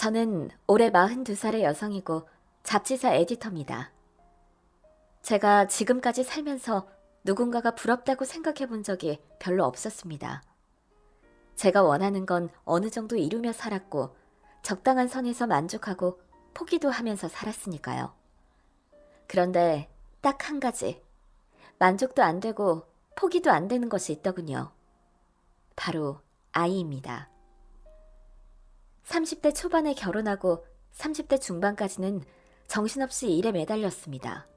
저는 올해 42살의 여성이고 잡지사 에디터입니다. 제가 지금까지 살면서 누군가가 부럽다고 생각해 본 적이 별로 없었습니다. 제가 원하는 건 어느 정도 이루며 살았고 적당한 선에서 만족하고 포기도 하면서 살았으니까요. 그런데 딱 한 가지, 만족도 안 되고 포기도 안 되는 것이 있더군요. 바로 아이입니다. 30대 초반에 결혼하고 30대 중반까지는 정신없이 일에 매달렸습니다.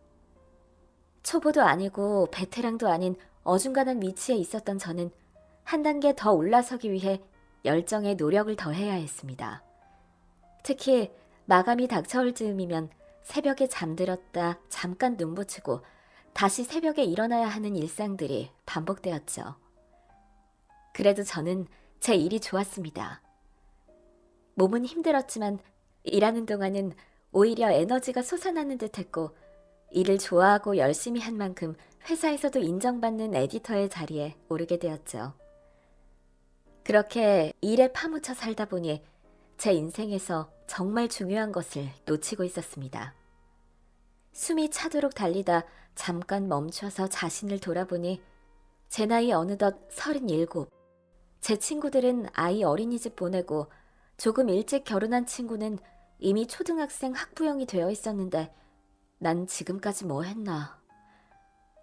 초보도 아니고 베테랑도 아닌 어중간한 위치에 있었던 저는 한 단계 더 올라서기 위해 열정에 노력을 더해야 했습니다. 특히 마감이 닥쳐올 즈음이면 새벽에 잠들었다 잠깐 눈 붙이고 다시 새벽에 일어나야 하는 일상들이 반복되었죠. 그래도 저는 제 일이 좋았습니다. 몸은 힘들었지만 일하는 동안은 오히려 에너지가 솟아나는 듯했고 일을 좋아하고 열심히 한 만큼 회사에서도 인정받는 에디터의 자리에 오르게 되었죠. 그렇게 일에 파묻혀 살다 보니 제 인생에서 정말 중요한 것을 놓치고 있었습니다. 숨이 차도록 달리다 잠깐 멈춰서 자신을 돌아보니 제 나이 어느덧 37. 제 친구들은 아이 어린이집 보내고 조금 일찍 결혼한 친구는 이미 초등학생 학부형이 되어 있었는데 난 지금까지 뭐 했나.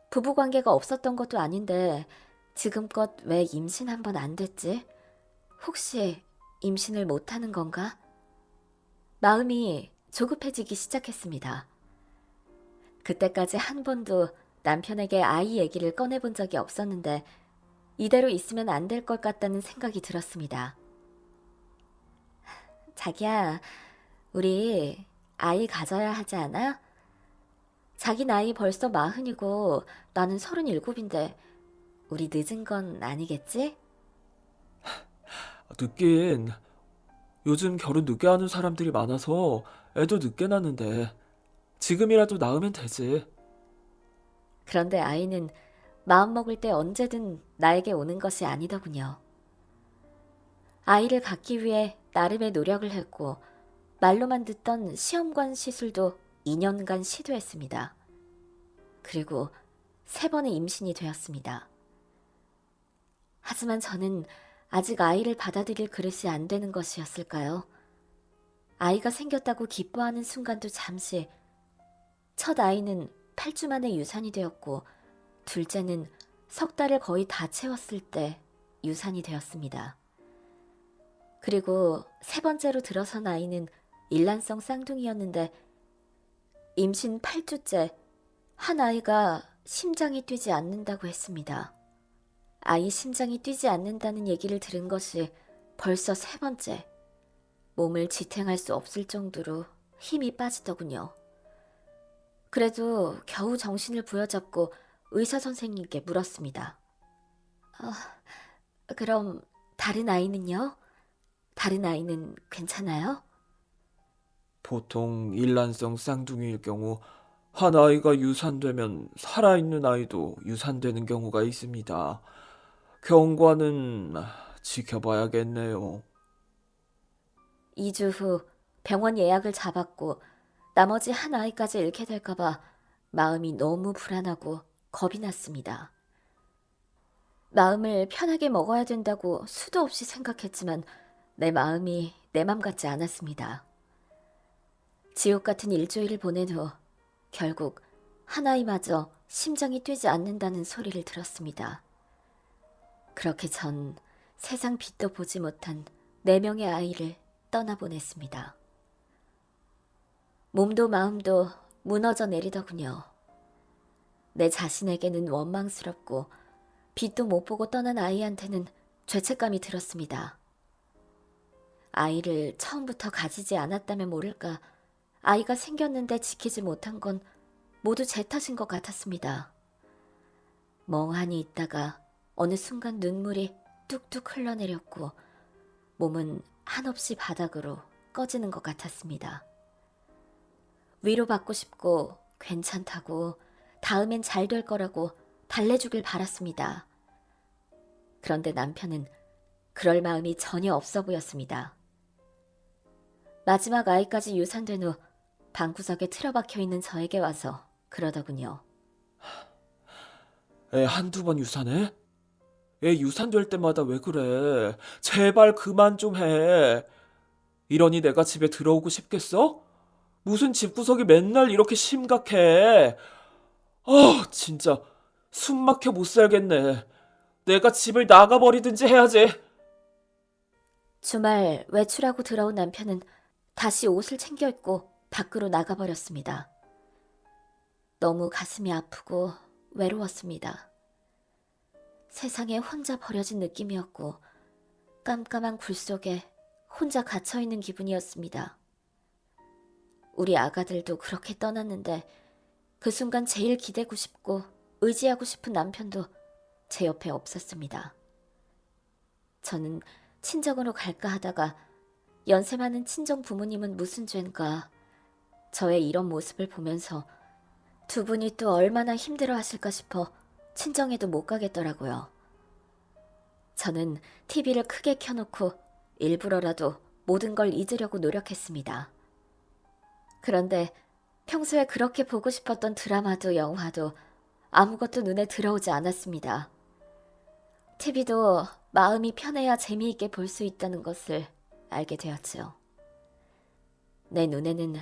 부부관계가 없었던 것도 아닌데 지금껏 왜 임신 한 번 안 됐지? 혹시 임신을 못하는 건가? 마음이 조급해지기 시작했습니다. 그때까지 한 번도 남편에게 아이 얘기를 꺼내본 적이 없었는데 이대로 있으면 안 될 것 같다는 생각이 들었습니다. 자기야, 우리 아이 가져야 하지 않아? 자기 나이 벌써 40이고 나는 37인데 우리 늦은 건 아니겠지? 늦긴. 요즘 결혼 늦게 하는 사람들이 많아서 애도 늦게 낳는데 지금이라도 낳으면 되지. 그런데 아이는 마음먹을 때 언제든 나에게 오는 것이 아니더군요. 아이를 갖기 위해 나름의 노력을 했고 말로만 듣던 시험관 시술도 2년간 시도했습니다. 그리고 3번의 임신이 되었습니다. 하지만 저는 아직 아이를 받아들일 그릇이 안 되는 것이었을까요? 아이가 생겼다고 기뻐하는 순간도 잠시, 첫 아이는 8주 만에 유산이 되었고 둘째는 석 달을 거의 다 채웠을 때 유산이 되었습니다. 그리고 3번째로 들어선 아이는 일란성 쌍둥이였는데 임신 8주째 한 아이가 심장이 뛰지 않는다고 했습니다. 아이 심장이 뛰지 않는다는 얘기를 들은 것이 벌써 3번째. 몸을 지탱할 수 없을 정도로 힘이 빠지더군요. 그래도 겨우 정신을 부여잡고 의사 선생님께 물었습니다. 그럼 다른 아이는요? 다른 아이는 괜찮아요? 보통 일란성 쌍둥이일 경우 한 아이가 유산되면 살아있는 아이도 유산되는 경우가 있습니다. 경과는 지켜봐야겠네요. 2주 후 병원 예약을 잡았고 나머지 한 아이까지 잃게 될까봐 마음이 너무 불안하고 겁이 났습니다. 마음을 편하게 먹어야 된다고 수도 없이 생각했지만 내 마음이 내 맘 같지 않았습니다. 지옥 같은 일주일을 보낸 후 결국 한 아이마저 심장이 뛰지 않는다는 소리를 들었습니다. 그렇게 전 세상 빛도 보지 못한 4명의 아이를 떠나보냈습니다. 몸도 마음도 무너져 내리더군요. 내 자신에게는 원망스럽고 빛도 못 보고 떠난 아이한테는 죄책감이 들었습니다. 아이를 처음부터 가지지 않았다면 모를까 아이가 생겼는데 지키지 못한 건 모두 제 탓인 것 같았습니다. 멍하니 있다가 어느 순간 눈물이 뚝뚝 흘러내렸고 몸은 한없이 바닥으로 꺼지는 것 같았습니다. 위로받고 싶고 괜찮다고 다음엔 잘 될 거라고 달래주길 바랐습니다. 그런데 남편은 그럴 마음이 전혀 없어 보였습니다. 마지막 아이까지 유산된 후 방구석에 틀어박혀 있는 저에게 와서 그러더군요. 애 한두 번 유산해? 애 유산될 때마다 왜 그래? 제발 그만 좀 해. 이러니 내가 집에 들어오고 싶겠어? 무슨 집구석이 맨날 이렇게 심각해? 진짜 숨 막혀 못 살겠네. 내가 집을 나가버리든지 해야지. 주말 외출하고 들어온 남편은 다시 옷을 챙겨 입고 밖으로 나가버렸습니다. 너무 가슴이 아프고 외로웠습니다. 세상에 혼자 버려진 느낌이었고 깜깜한 굴 속에 혼자 갇혀있는 기분이었습니다. 우리 아가들도 그렇게 떠났는데 그 순간 제일 기대고 싶고 의지하고 싶은 남편도 제 옆에 없었습니다. 저는 친정으로 갈까 하다가 연세 많은 친정 부모님은 무슨 죄인가 저의 이런 모습을 보면서 두 분이 또 얼마나 힘들어 하실까 싶어 친정에도 못 가겠더라고요. 저는 TV를 크게 켜놓고 일부러라도 모든 걸 잊으려고 노력했습니다. 그런데 평소에 그렇게 보고 싶었던 드라마도 영화도 아무것도 눈에 들어오지 않았습니다. TV도 마음이 편해야 재미있게 볼 수 있다는 것을 알게 되었지요. 내 눈에는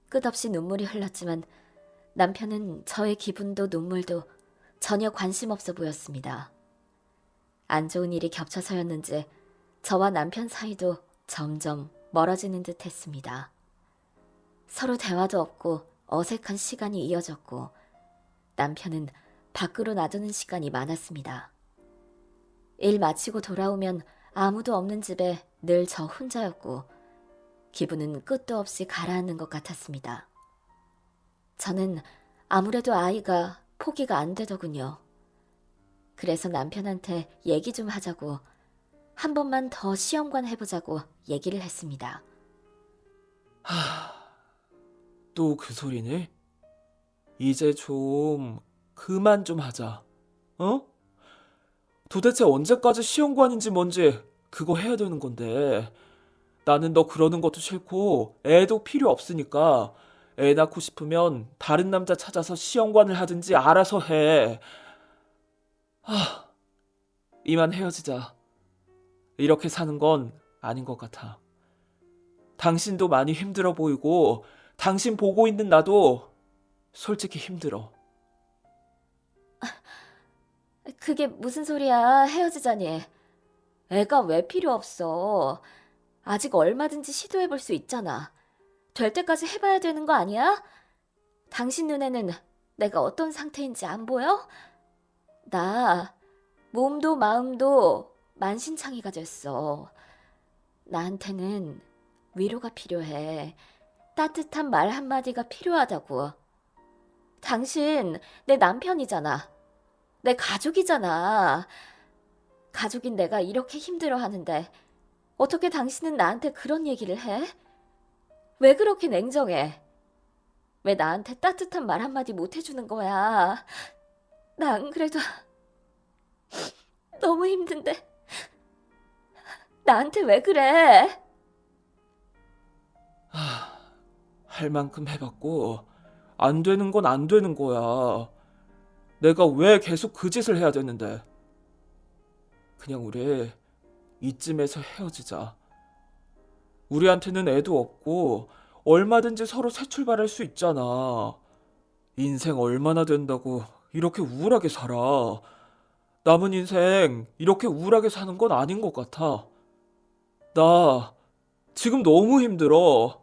끝없이 눈물이 흘렀지만 남편은 저의 기분도 눈물도 전혀 관심 없어 보였습니다. 안 좋은 일이 겹쳐서였는지 저와 남편 사이도 점점 멀어지는 듯 했습니다. 서로 대화도 없고 어색한 시간이 이어졌고 남편은 밖으로 놔두는 시간이 많았습니다. 일 마치고 돌아오면 아무도 없는 집에 늘 저 혼자였고 기분은 끝도 없이 가라앉는 것 같았습니다. 저는 아무래도 아이가 포기가 안 되더군요. 그래서 남편한테 얘기 좀 하자고 한 번만 더 시험관 해보자고 얘기를 했습니다. 또 그 소리네? 이제 좀 그만 좀 하자. 어? 도대체 언제까지 시험관인지 뭔지 그거 해야 되는 건데. 나는 너 그러는 것도 싫고 애도 필요 없으니까 애 낳고 싶으면 다른 남자 찾아서 시험관을 하든지 알아서 해. 이만 헤어지자. 이렇게 사는 건 아닌 것 같아. 당신도 많이 힘들어 보이고 당신 보고 있는 나도 솔직히 힘들어. 그게 무슨 소리야, 헤어지자니. 애가 왜 필요 없어. 아직 얼마든지 시도해볼 수 있잖아. 될 때까지 해봐야 되는 거 아니야? 당신 눈에는 내가 어떤 상태인지 안 보여? 나 몸도 마음도 만신창이가 됐어. 나한테는 위로가 필요해. 따뜻한 말 한마디가 필요하다고. 당신 내 남편이잖아. 내 가족이잖아. 가족인 내가 이렇게 힘들어하는데 어떻게 당신은 나한테 그런 얘기를 해? 왜 그렇게 냉정해? 왜 나한테 따뜻한 말 한마디 못 해주는 거야? 나 안 그래도 너무 힘든데 나한테 왜 그래? 할 만큼 해봤고 안 되는 건 안 되는 거야. 내가 왜 계속 그 짓을 해야 되는데. 그냥 우리 이쯤에서 헤어지자. 우리한테는 애도 없고 얼마든지 서로 새 출발할 수 있잖아. 인생 얼마나 된다고 이렇게 우울하게 살아. 남은 인생 이렇게 우울하게 사는 건 아닌 것 같아. 나 지금 너무 힘들어.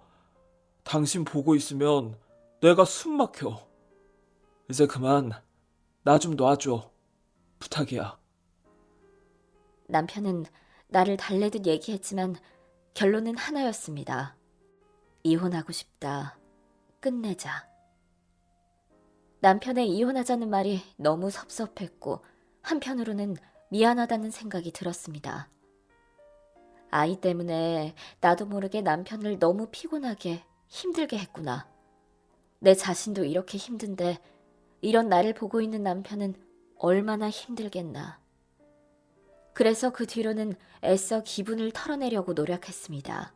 당신 보고 있으면 내가 숨 막혀. 이제 그만 나 좀 놔줘. 부탁이야. 남편은 나를 달래듯 얘기했지만 결론은 하나였습니다. 이혼하고 싶다. 끝내자. 남편의 이혼하자는 말이 너무 섭섭했고 한편으로는 미안하다는 생각이 들었습니다. 아이 때문에 나도 모르게 남편을 너무 피곤하게 힘들게 했구나. 내 자신도 이렇게 힘든데 이런 나를 보고 있는 남편은 얼마나 힘들겠나. 그래서 그 뒤로는 애써 기분을 털어내려고 노력했습니다.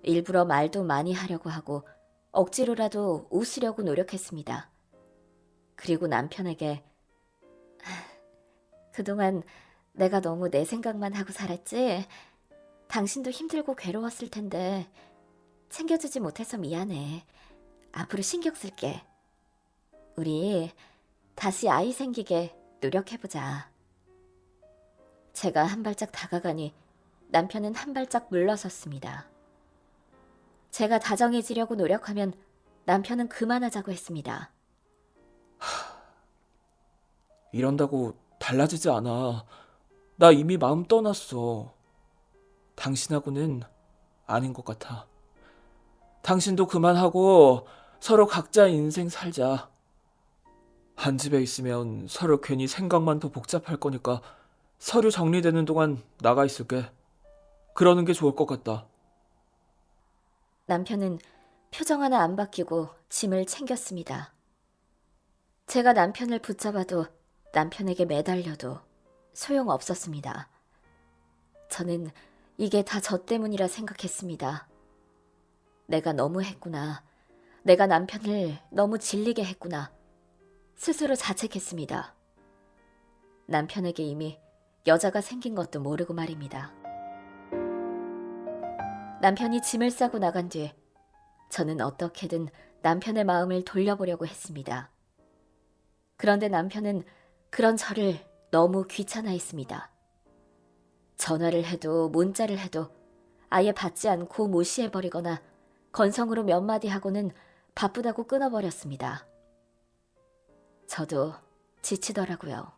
일부러 말도 많이 하려고 하고 억지로라도 웃으려고 노력했습니다. 그리고 남편에게 그동안 내가 너무 내 생각만 하고 살았지? 당신도 힘들고 괴로웠을 텐데 챙겨주지 못해서 미안해. 앞으로 신경 쓸게. 우리 다시 아이 생기게 노력해보자. 제가 한 발짝 다가가니 남편은 한 발짝 물러섰습니다. 제가 다정해지려고 노력하면 남편은 그만하자고 했습니다. 이런다고 달라지지 않아. 나 이미 마음 떠났어. 당신하고는 아닌 것 같아. 당신도 그만하고 서로 각자의 인생 살자. 한 집에 있으면 서로 괜히 생각만 더 복잡할 거니까 서류 정리되는 동안 나가 있을게. 그러는 게 좋을 것 같다. 남편은 표정 하나 안 바뀌고 짐을 챙겼습니다. 제가 남편을 붙잡아도 남편에게 매달려도 소용없었습니다. 저는 이게 다 저 때문이라 생각했습니다. 내가 너무 했구나. 내가 남편을 너무 질리게 했구나. 스스로 자책했습니다. 남편에게 이미 여자가 생긴 것도 모르고 말입니다. 남편이 짐을 싸고 나간 뒤 저는 어떻게든 남편의 마음을 돌려보려고 했습니다. 그런데 남편은 그런 저를 너무 귀찮아했습니다. 전화를 해도 문자를 해도 아예 받지 않고 무시해버리거나 건성으로 몇 마디 하고는 바쁘다고 끊어버렸습니다. 저도 지치더라고요.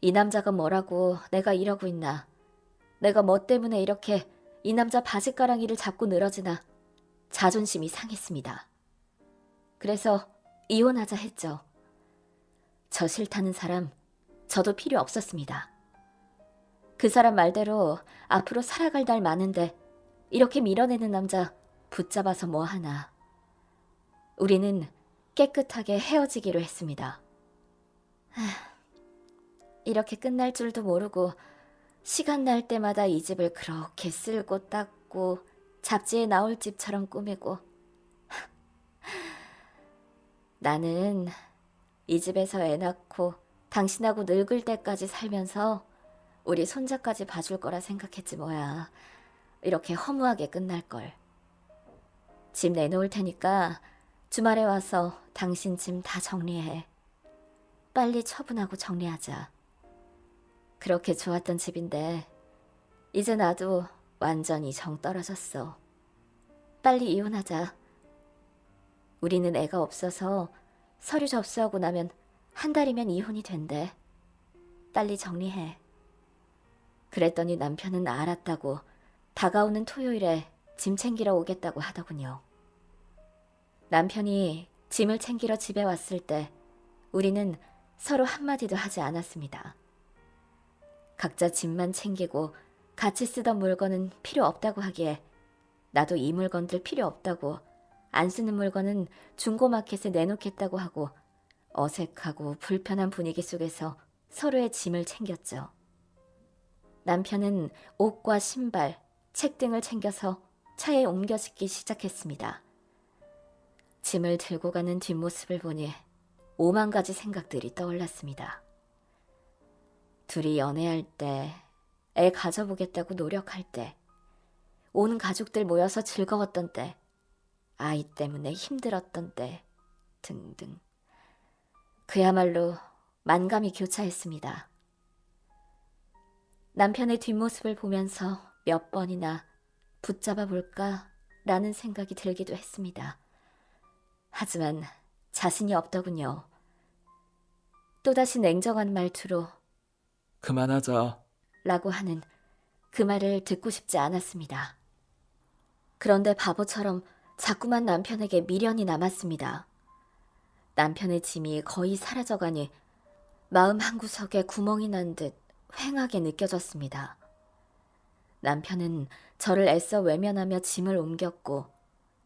이 남자가 뭐라고 내가 이러고 있나. 내가 뭐 때문에 이렇게 이 남자 바짓가랑이를 잡고 늘어지나. 자존심이 상했습니다. 그래서 이혼하자 했죠. 저 싫다는 사람, 저도 필요 없었습니다. 그 사람 말대로 앞으로 살아갈 날 많은데 이렇게 밀어내는 남자 붙잡아서 뭐 하나. 우리는 깨끗하게 헤어지기로 했습니다. 이렇게 끝날 줄도 모르고 시간 날 때마다 이 집을 그렇게 쓸고 닦고 잡지에 나올 집처럼 꾸미고 나는 이 집에서 애 낳고 당신하고 늙을 때까지 살면서 우리 손자까지 봐줄 거라 생각했지 뭐야. 이렇게 허무하게 끝날 걸. 집 내놓을 테니까 주말에 와서 당신 짐 다 정리해. 빨리 처분하고 정리하자. 그렇게 좋았던 집인데 이제 나도 완전히 정 떨어졌어. 빨리 이혼하자. 우리는 애가 없어서 서류 접수하고 나면 한 달이면 이혼이 된대. 빨리 정리해. 그랬더니 남편은 알았다고 다가오는 토요일에 짐 챙기러 오겠다고 하더군요. 남편이 짐을 챙기러 집에 왔을 때 우리는 서로 한마디도 하지 않았습니다. 각자 짐만 챙기고 같이 쓰던 물건은 필요 없다고 하기에 나도 이 물건들 필요 없다고 안 쓰는 물건은 중고마켓에 내놓겠다고 하고 어색하고 불편한 분위기 속에서 서로의 짐을 챙겼죠. 남편은 옷과 신발, 책 등을 챙겨서 차에 옮겨 싣기 시작했습니다. 짐을 들고 가는 뒷모습을 보니 오만 가지 생각들이 떠올랐습니다. 둘이 연애할 때, 애 가져보겠다고 노력할 때, 온 가족들 모여서 즐거웠던 때, 아이 때문에 힘들었던 때, 등등. 그야말로 만감이 교차했습니다. 남편의 뒷모습을 보면서 몇 번이나 붙잡아 볼까 라는 생각이 들기도 했습니다. 하지만 자신이 없더군요. 또다시 냉정한 말투로 그만하자. 라고 하는 그 말을 듣고 싶지 않았습니다. 그런데 바보처럼 자꾸만 남편에게 미련이 남았습니다. 남편의 짐이 거의 사라져가니 마음 한구석에 구멍이 난 듯 휑하게 느껴졌습니다. 남편은 저를 애써 외면하며 짐을 옮겼고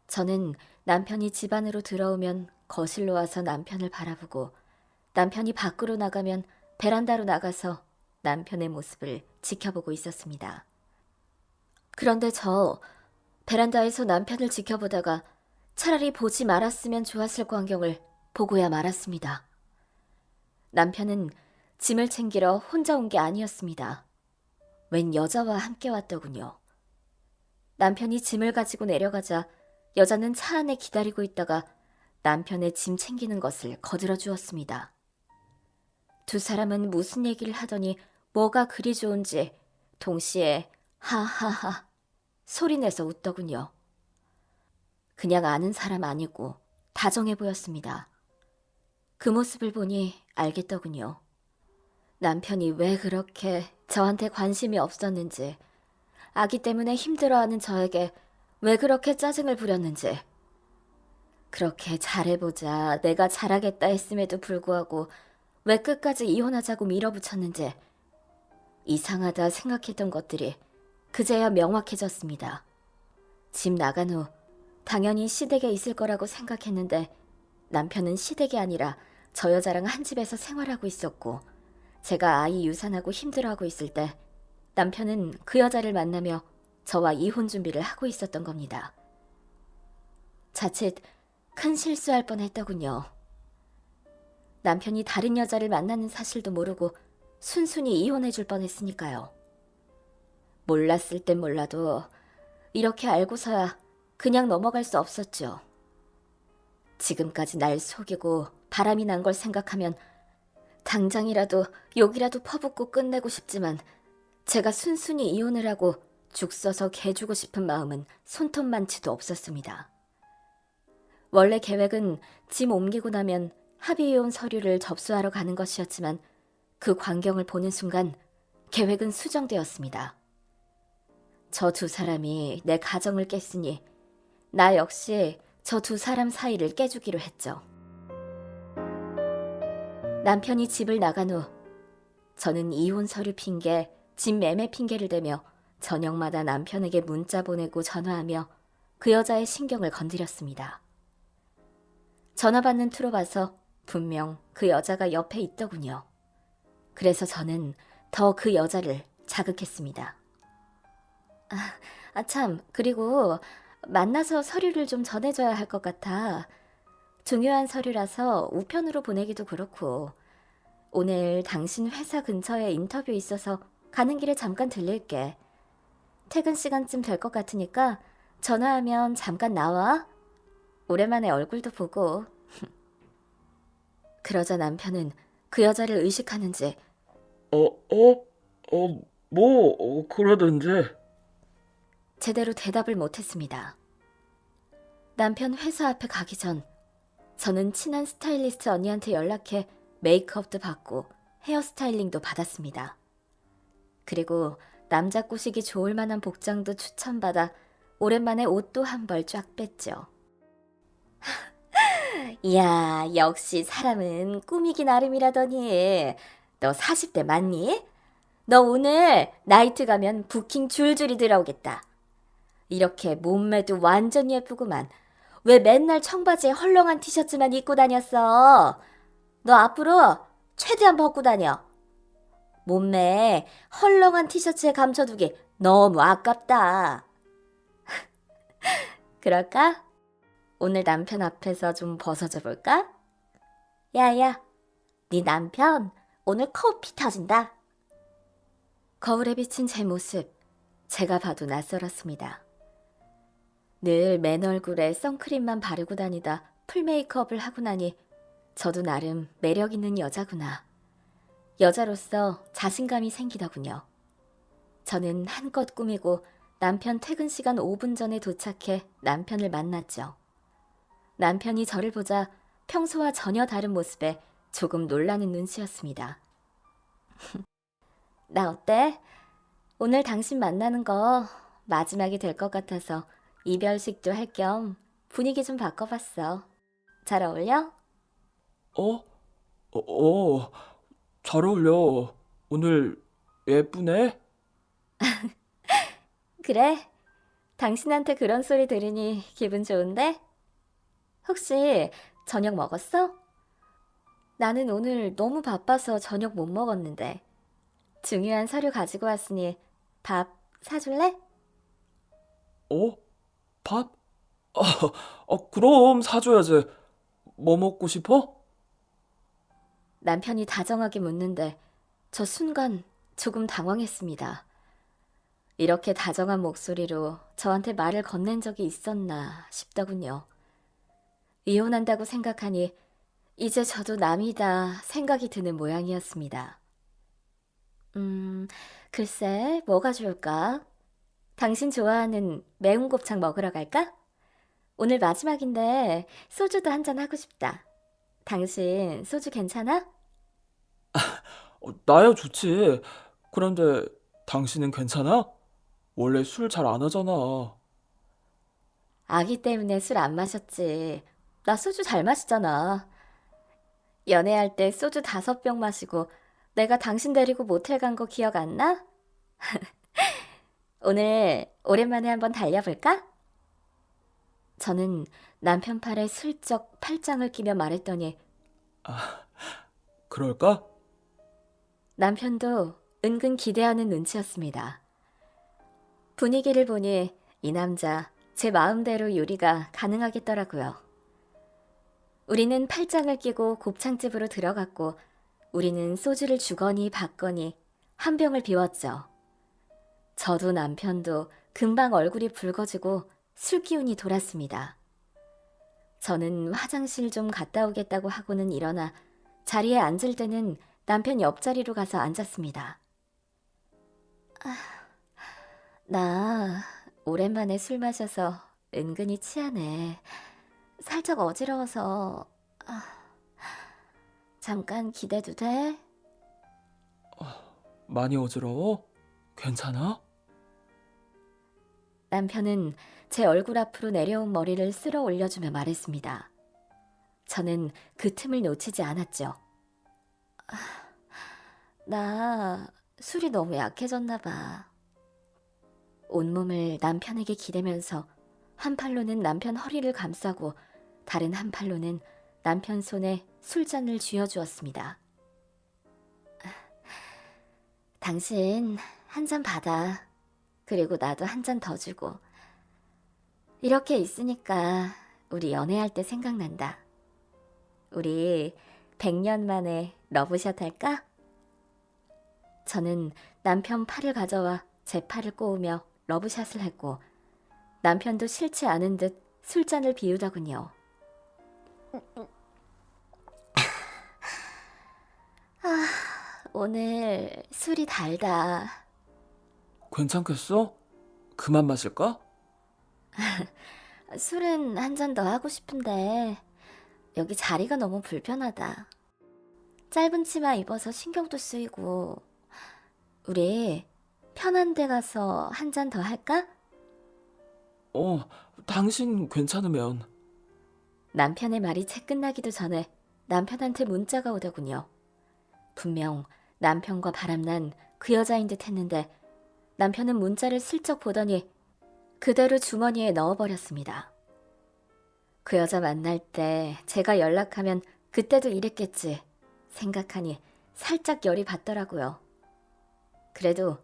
저는 남편이 집 안으로 들어오면 거실로 와서 남편을 바라보고 남편이 밖으로 나가면 베란다로 나가서 남편의 모습을 지켜보고 있었습니다. 그런데 저 베란다에서 남편을 지켜보다가 차라리 보지 말았으면 좋았을 광경을 보고야 말았습니다. 남편은 짐을 챙기러 혼자 온 게 아니었습니다. 웬 여자와 함께 왔더군요. 남편이 짐을 가지고 내려가자 여자는 차 안에 기다리고 있다가 남편의 짐 챙기는 것을 거들어 주었습니다. 두 사람은 무슨 얘기를 하더니 뭐가 그리 좋은지 동시에 하하하 소리내서 웃더군요. 그냥 아는 사람 아니고 다정해 보였습니다. 그 모습을 보니 알겠더군요. 남편이 왜 그렇게 저한테 관심이 없었는지, 아기 때문에 힘들어하는 저에게 왜 그렇게 짜증을 부렸는지, 그렇게 잘해보자 내가 잘하겠다 했음에도 불구하고 왜 끝까지 이혼하자고 밀어붙였는지 이상하다 생각했던 것들이 그제야 명확해졌습니다. 집 나간 후 당연히 시댁에 있을 거라고 생각했는데 남편은 시댁이 아니라 저 여자랑 한 집에서 생활하고 있었고 제가 아이 유산하고 힘들어하고 있을 때 남편은 그 여자를 만나며 저와 이혼 준비를 하고 있었던 겁니다. 자칫 큰 실수할 뻔했더군요. 남편이 다른 여자를 만나는 사실도 모르고 순순히 이혼해 줄 뻔했으니까요. 몰랐을 땐 몰라도 이렇게 알고서야 그냥 넘어갈 수 없었죠. 지금까지 날 속이고 바람이 난 걸 생각하면 당장이라도 욕이라도 퍼붓고 끝내고 싶지만 제가 순순히 이혼을 하고 죽 써서 개 주고 싶은 마음은 손톱만치도 없었습니다. 원래 계획은 짐 옮기고 나면 합의이혼 서류를 접수하러 가는 것이었지만 그 광경을 보는 순간 계획은 수정되었습니다. 저 두 사람이 내 가정을 깼으니 나 역시 저 두 사람 사이를 깨주기로 했죠. 남편이 집을 나간 후 저는 이혼 서류 핑계, 집 매매 핑계를 대며 저녁마다 남편에게 문자 보내고 전화하며 그 여자의 신경을 건드렸습니다. 전화 받는 투로 봐서 분명 그 여자가 옆에 있더군요. 그래서 저는 더 그 여자를 자극했습니다. 참, 그리고 만나서 서류를 좀 전해줘야 할 것 같아. 중요한 서류라서 우편으로 보내기도 그렇고 오늘 당신 회사 근처에 인터뷰 있어서 가는 길에 잠깐 들릴게. 퇴근 시간쯤 될 것 같으니까 전화하면 잠깐 나와. 오랜만에 얼굴도 보고. 그러자 남편은 그 여자를 의식하는지 그러던데. 제대로 대답을 못했습니다. 남편 회사 앞에 가기 전 저는 친한 스타일리스트 언니한테 연락해 메이크업도 받고 헤어스타일링도 받았습니다. 그리고 남자 꼬시기 좋을 만한 복장도 추천받아 오랜만에 옷도 한 벌 쫙 뺐죠. 이야, 역시 사람은 꾸미기 나름이라더니. 너 40대 맞니? 너 오늘 나이트 가면 부킹 줄줄이 들어오겠다. 이렇게 몸매도 완전 예쁘구만. 왜 맨날 청바지에 헐렁한 티셔츠만 입고 다녔어? 너 앞으로 최대한 벗고 다녀. 몸매에 헐렁한 티셔츠에 감춰두기 너무 아깝다. 그럴까? 오늘 남편 앞에서 좀 벗어줘 볼까? 야야, 네 남편 오늘 커피 터진다. 거울에 비친 제 모습, 제가 봐도 낯설었습니다. 늘 맨 얼굴에 선크림만 바르고 다니다 풀 메이크업을 하고 나니 저도 나름 매력 있는 여자구나. 여자로서 자신감이 생기더군요. 저는 한껏 꾸미고 남편 퇴근 시간 5분 전에 도착해 남편을 만났죠. 남편이 저를 보자 평소와 전혀 다른 모습에 조금 놀라는 눈치였습니다. 나 어때? 오늘 당신 만나는 거 마지막이 될 것 같아서 이별식도 할 겸 분위기 좀 바꿔봤어. 잘 어울려? 잘 어울려. 오늘 예쁘네? 그래? 당신한테 그런 소리 들으니 기분 좋은데? 혹시 저녁 먹었어? 나는 오늘 너무 바빠서 저녁 못 먹었는데. 중요한 서류 가지고 왔으니 밥 사줄래? 밥? 그럼 사줘야지. 뭐 먹고 싶어? 남편이 다정하게 묻는데 저 순간 조금 당황했습니다. 이렇게 다정한 목소리로 저한테 말을 건넨 적이 있었나 싶더군요. 이혼한다고 생각하니 이제 저도 남이다 생각이 드는 모양이었습니다. 글쎄, 뭐가 좋을까? 당신 좋아하는 매운 곱창 먹으러 갈까? 오늘 마지막인데 소주도 한잔 하고 싶다. 당신 소주 괜찮아? 나야 좋지. 그런데 당신은 괜찮아? 원래 술 잘 안 하잖아. 아기 때문에 술 안 마셨지. 나 소주 잘 마시잖아. 연애할 때 소주 5병 마시고 내가 당신 데리고 모텔 간 거 기억 안 나? 오늘 오랜만에 한번 달려볼까? 저는 남편 팔에 슬쩍 팔짱을 끼며 말했더니 그럴까? 남편도 은근 기대하는 눈치였습니다. 분위기를 보니 이 남자 제 마음대로 요리가 가능하겠더라고요. 우리는 팔짱을 끼고 곱창집으로 들어갔고 우리는 소주를 주거니 받거니 한 병을 비웠죠. 저도 남편도 금방 얼굴이 붉어지고 술 기운이 돌았습니다. 저는 화장실 좀 갔다 오겠다고 하고는 일어나 자리에 앉을 때는 남편 옆자리로 가서 앉았습니다. 나 오랜만에 술 마셔서 은근히 취하네. 살짝 어지러워서 잠깐 기대도 돼? 많이 어지러워? 괜찮아? 남편은 제 얼굴 앞으로 내려온 머리를 쓸어 올려주며 말했습니다. 저는 그 틈을 놓치지 않았죠. 나 술이 너무 약해졌나 봐. 온몸을 남편에게 기대면서 한 팔로는 남편 허리를 감싸고 다른 한 팔로는 남편 손에 술잔을 쥐어주었습니다. 당신 한 잔 받아. 그리고 나도 한 잔 더 주고. 이렇게 있으니까 우리 연애할 때 생각난다. 우리 100년 만에 러브샷 할까? 저는 남편 팔을 가져와 제 팔을 꼬으며 러브샷을 했고 남편도 싫지 않은 듯 술잔을 비우더군요. 오늘 술이 달다. 괜찮겠어? 그만 마실까? 술은 한 잔 더 하고 싶은데 여기 자리가 너무 불편하다. 짧은 치마 입어서 신경도 쓰이고 우리 편한 데 가서 한 잔 더 할까? 당신 괜찮으면. 남편의 말이 채 끝나기도 전에 남편한테 문자가 오더군요. 분명 남편과 바람난 그 여자인 듯 했는데 남편은 문자를 슬쩍 보더니 그대로 주머니에 넣어버렸습니다. 그 여자 만날 때 제가 연락하면 그때도 이랬겠지 생각하니 살짝 열이 받더라고요. 그래도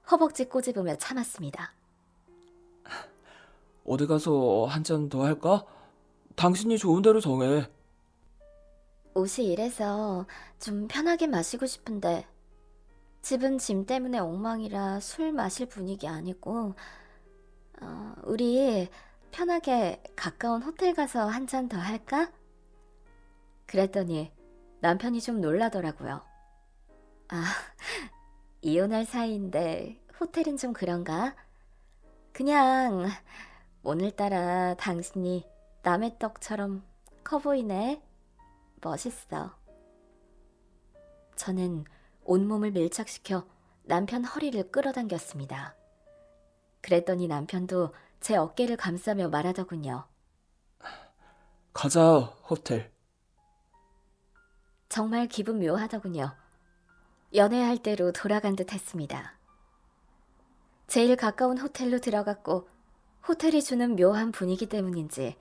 허벅지 꼬집으며 참았습니다. 어디 가서 한 잔 더 할까? 당신이 좋은 대로 정해. 옷이 이래서 좀 편하게 마시고 싶은데 집은 짐 때문에 엉망이라 술 마실 분위기 아니고 우리 편하게 가까운 호텔 가서 한 잔 더 할까? 그랬더니 남편이 좀 놀라더라고요. 이혼할 사이인데 호텔은 좀 그런가? 그냥 오늘따라 당신이 남의 떡처럼 커 보이네. 멋있어. 저는 온몸을 밀착시켜 남편 허리를 끌어당겼습니다. 그랬더니 남편도 제 어깨를 감싸며 말하더군요. 가자, 호텔. 정말 기분 묘하더군요. 연애할 때로 돌아간 듯 했습니다. 제일 가까운 호텔로 들어갔고 호텔이 주는 묘한 분위기 때문인지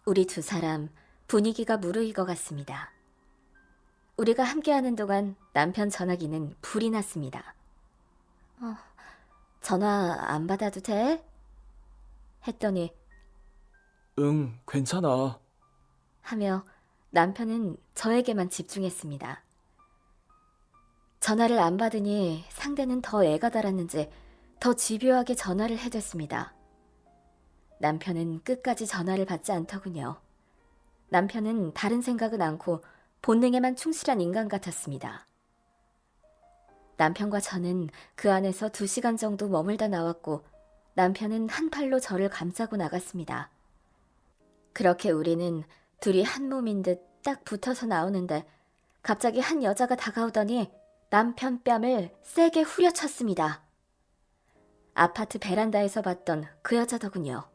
우리 두 사람 분위기가 무르익어 갔습니다. 우리가 함께하는 동안 남편 전화기는 불이 났습니다. 전화 안 받아도 돼? 했더니 응, 괜찮아. 하며 남편은 저에게만 집중했습니다. 전화를 안 받으니 상대는 더 애가 달았는지 더 집요하게 전화를 해댔습니다. 남편은 끝까지 전화를 받지 않더군요. 남편은 다른 생각은 않고 본능에만 충실한 인간 같았습니다. 남편과 저는 그 안에서 2시간 정도 머물다 나왔고 남편은 한 팔로 저를 감싸고 나갔습니다. 그렇게 우리는 둘이 한 몸인 듯 딱 붙어서 나오는데 갑자기 한 여자가 다가오더니 남편 뺨을 세게 후려쳤습니다. 아파트 베란다에서 봤던 그 여자더군요.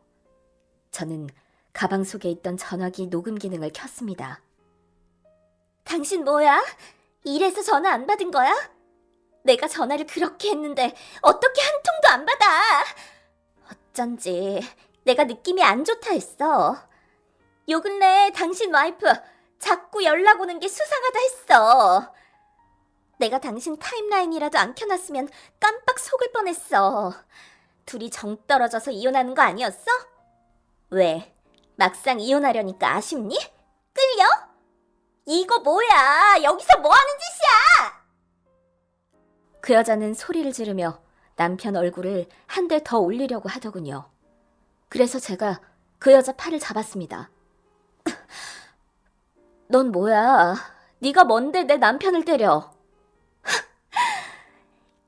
저는 가방 속에 있던 전화기 녹음 기능을 켰습니다. 당신 뭐야? 이래서 전화 안 받은 거야? 내가 전화를 그렇게 했는데 어떻게 한 통도 안 받아? 어쩐지 내가 느낌이 안 좋다 했어. 요 근래 당신 와이프 자꾸 연락 오는 게 수상하다 했어. 내가 당신 타임라인이라도 안 켜놨으면 깜빡 속을 뻔했어. 둘이 정 떨어져서 이혼하는 거 아니었어? 왜? 막상 이혼하려니까 아쉽니? 끌려? 이거 뭐야? 여기서 뭐 하는 짓이야? 그 여자는 소리를 지르며 남편 얼굴을 한 대 더 올리려고 하더군요. 그래서 제가 그 여자 팔을 잡았습니다. 넌 뭐야? 네가 뭔데 내 남편을 때려?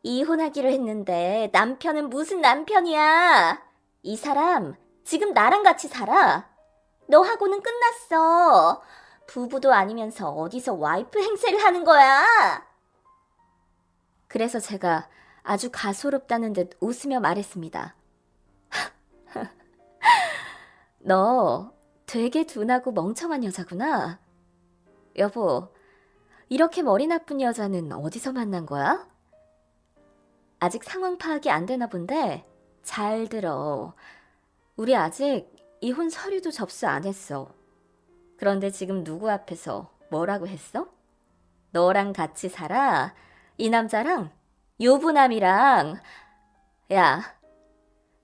이혼하기로 했는데 남편은 무슨 남편이야? 이 사람 지금 나랑 같이 살아. 너하고는 끝났어. 부부도 아니면서 어디서 와이프 행세를 하는 거야? 그래서 제가 아주 가소롭다는 듯 웃으며 말했습니다. 너 되게 둔하고 멍청한 여자구나. 여보, 이렇게 머리 나쁜 여자는 어디서 만난 거야? 아직 상황 파악이 안 되나 본데 잘 들어. 우리 아직 이혼 서류도 접수 안 했어. 그런데 지금 누구 앞에서 뭐라고 했어? 너랑 같이 살아? 이 남자랑? 유부남이랑? 야,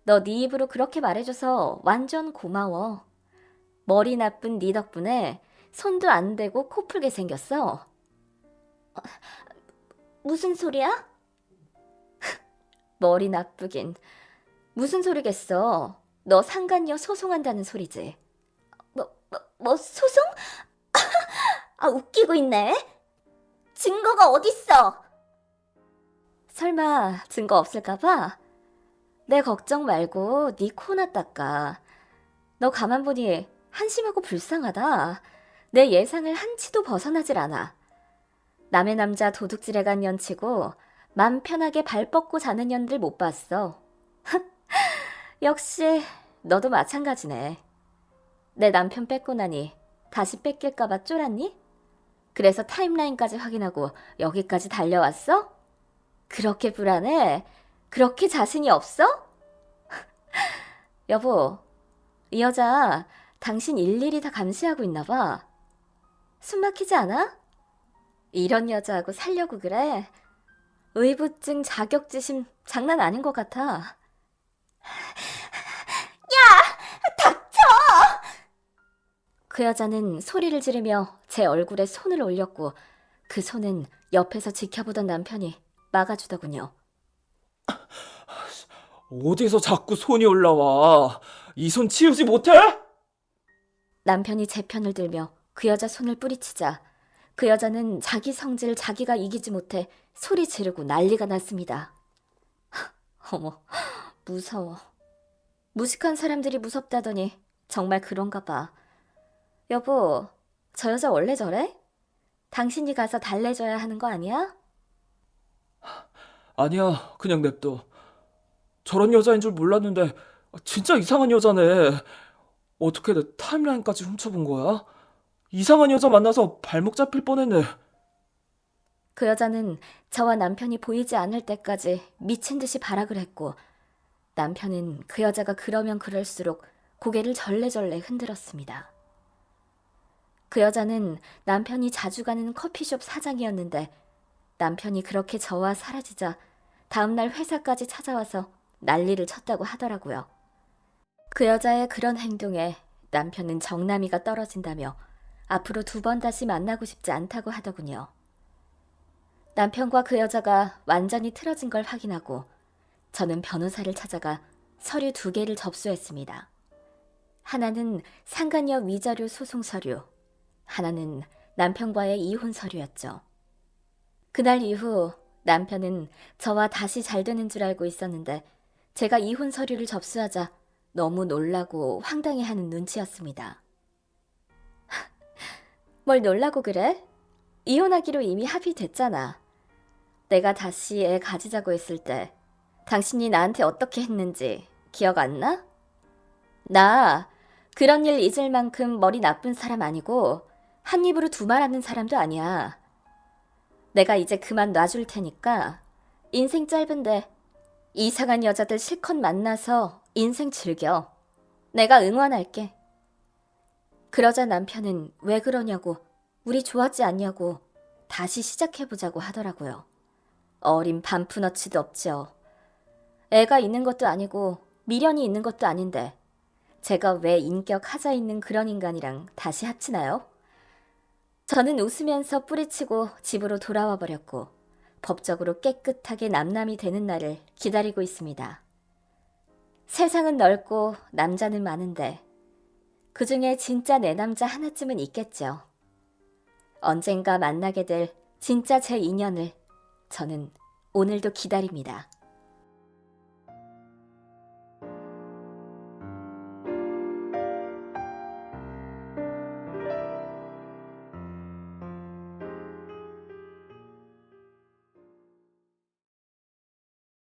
너 네 입으로 그렇게 말해줘서 완전 고마워. 머리 나쁜 네 덕분에 손도 안 대고 코 풀게 생겼어. 무슨 소리야? 머리 나쁘긴. 무슨 소리겠어. 너 상간녀 소송한다는 소리지. 뭐 소송? 아, 웃기고 있네. 증거가 어딨어? 설마 증거 없을까 봐? 내 걱정 말고 네 코나 닦아. 너 가만 보니 한심하고 불쌍하다. 내 예상을 한치도 벗어나질 않아. 남의 남자 도둑질해간 년치고 맘 편하게 발 뻗고 자는 년들 못 봤어. 역시 너도 마찬가지네. 내 남편 뺏고 나니 다시 뺏길까봐 쫄았니? 그래서 타임라인까지 확인하고 여기까지 달려왔어? 그렇게 불안해? 그렇게 자신이 없어? 여보, 이 여자 당신 일일이 다 감시하고 있나 봐. 숨 막히지 않아? 이런 여자하고 살려고 그래? 의부증 자격지심 장난 아닌 것 같아. 닥쳐! 그 여자는 소리를 지르며 제 얼굴에 손을 올렸고 그 손은 옆에서 지켜보던 남편이 막아주더군요. 어디서 자꾸 손이 올라와? 이 손 치우지 못해? 남편이 제 편을 들며 그 여자 손을 뿌리치자 그 여자는 자기 성질 자기가 이기지 못해 소리 지르고 난리가 났습니다. 어머, 무서워. 무식한 사람들이 무섭다더니 정말 그런가 봐. 여보, 저 여자 원래 저래? 당신이 가서 달래줘야 하는 거 아니야? 아니야, 그냥 냅둬. 저런 여자인 줄 몰랐는데 진짜 이상한 여자네. 어떻게 내 타임라인까지 훔쳐본 거야? 이상한 여자 만나서 발목 잡힐 뻔했네. 그 여자는 저와 남편이 보이지 않을 때까지 미친 듯이 발악을 했고 남편은 그 여자가 그러면 그럴수록 고개를 절레절레 흔들었습니다. 그 여자는 남편이 자주 가는 커피숍 사장이었는데 남편이 그렇게 저와 사라지자 다음날 회사까지 찾아와서 난리를 쳤다고 하더라고요. 그 여자의 그런 행동에 남편은 정남이가 떨어진다며 앞으로 2번 다시 만나고 싶지 않다고 하더군요. 남편과 그 여자가 완전히 틀어진 걸 확인하고 저는 변호사를 찾아가 서류 2개를 접수했습니다. 하나는 상간녀 위자료 소송 서류, 하나는 남편과의 이혼 서류였죠. 그날 이후 남편은 저와 다시 잘 되는 줄 알고 있었는데 제가 이혼 서류를 접수하자 너무 놀라고 황당해하는 눈치였습니다. 뭘 놀라고 그래? 이혼하기로 이미 합의됐잖아. 내가 다시 애 가지자고 했을 때 당신이 나한테 어떻게 했는지 기억 안 나? 나 그런 일 잊을 만큼 머리 나쁜 사람 아니고 한 입으로 2말 하는 사람도 아니야. 내가 이제 그만 놔줄 테니까 인생 짧은데 이상한 여자들 실컷 만나서 인생 즐겨. 내가 응원할게. 그러자 남편은 왜 그러냐고, 우리 좋았지 않냐고 다시 시작해보자고 하더라고요. 어린 반푼어치도 없죠. 애가 있는 것도 아니고 미련이 있는 것도 아닌데 제가 왜 인격 하자 있는 그런 인간이랑 다시 합치나요? 저는 웃으면서 뿌리치고 집으로 돌아와 버렸고 법적으로 깨끗하게 남남이 되는 날을 기다리고 있습니다. 세상은 넓고 남자는 많은데 그중에 진짜 내 남자 하나쯤은 있겠죠. 언젠가 만나게 될 진짜 제 인연을 저는 오늘도 기다립니다.